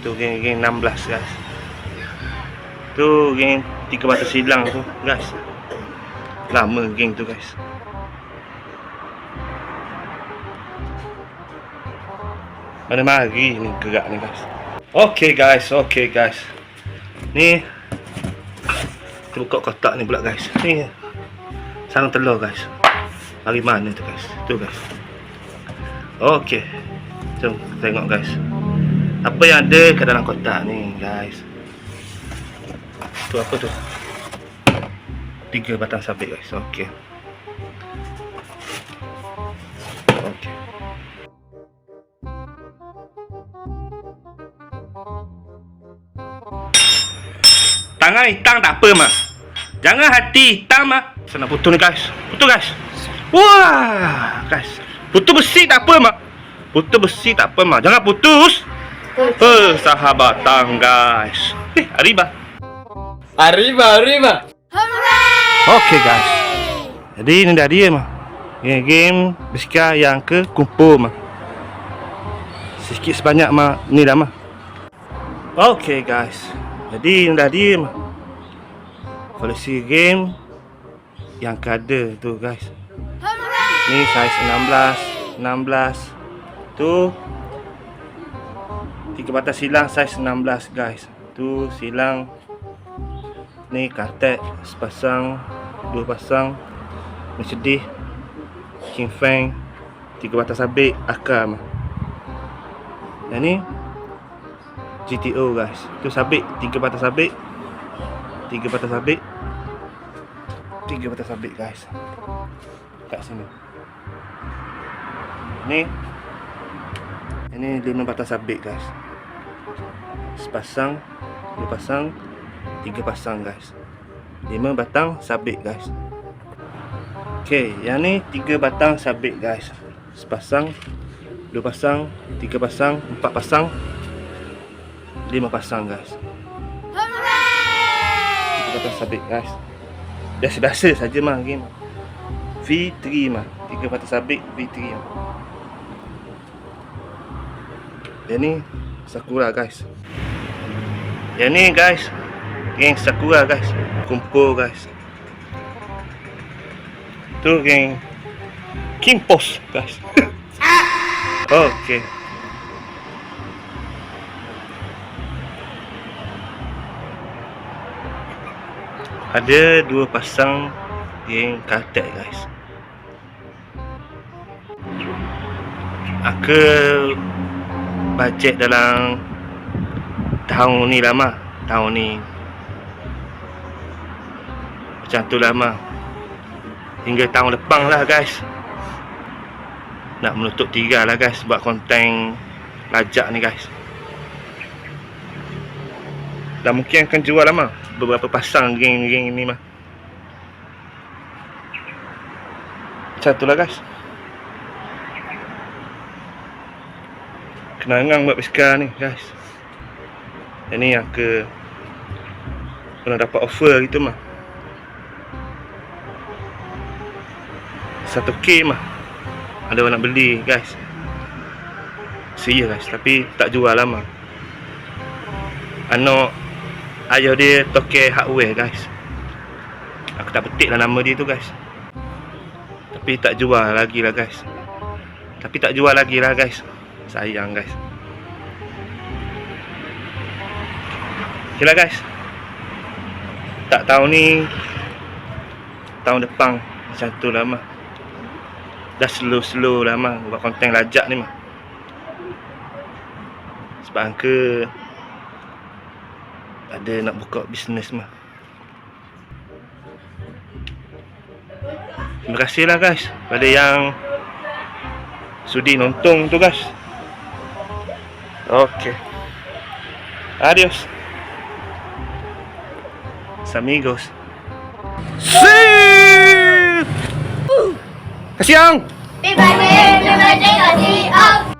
tu geng 16 guys. Tu geng 3 bata silang tu guys. Lama geng tu guys. Mana mari ni gerak ni guys. Okey guys. Ni kita buka kotak ni pula guys. Ni sarang telur guys. Mari mana tu guys. Tu guys. Okey. Jom tengok guys. Apa yang ada kat dalam kotak ni guys. Tu apa tu? 3 batang sabit guys. Okey. Tangan hitam tak apa mah. Jangan hati hitam mah. Saya nak putus ni guys. Putus guys. Wah guys. Putus besi tak apa mah. Putus besi tak apa mah. Jangan putus. Sahabatan guys. Arriba. Okey guys. Jadi ni dah dia mah. Game biskar yang ke kumpul mah. Sikit sebanyak mah ni dah mah. Okey guys. Jadi dah diem koleksi game yang ada tu guys. Ni saiz 16 tu 3 batang silang saiz 16 guys. Tu silang ni kartet sepasang, 2 pasang Mercedes King Feng 3 batang sabit akam. Dan ni GTO guys. Tu sabit 3 batang sabit. 3 batang sabit. 3 batang sabit guys. Kat sini. Ini 5 batang sabit guys. Sepasang, 2 pasang, 3 pasang guys. 5 batang sabit guys. Okey, yang ni 3 batang sabit guys. Sepasang, 2 pasang, 3 pasang, 4 pasang, 5 pasang guys. 3 batang sabit guys. Biasa-biasa saja mah game V3 mah. 3 batang sabit V3 mah. Yang ni Sakura guys. Yang ni guys geng Sakura guys. Kumpul guys. Tu geng Kimpos guys. Okey. Ada 2 pasang geng kartet guys. Aku bajet dalam tahun ni lama. Tahun ni macam tu lama. Hingga tahun depan lah guys. Nak menutup 3 lah guys buat konten lajak ni guys. Dan mungkin akan jual lama beberapa pasang geng-geng ni mah. Macam tu lah guys. Kenangan buat biskar ni guys. Yang ni yang ke pernah dapat offer gitu mah. 1K mah. Ada orang nak beli guys. Serius guys, tapi tak jual lama. Anak ayah dia toke hardware guys. Aku tak petik lah nama dia tu guys. Tapi tak jual lagi lah guys. Sayang guys. Okay lah guys. Tak tahun ni, tahun depan macam tu lah mah. Dah slow-slow lah mah buat konten lajak ni mah. Sebab angka ada nak buka bisnes mah. Terima kasih lah guys pada yang sudi nonton tu guys. Okay. Adios. Amigos. See. Kasiang. Terima kasih.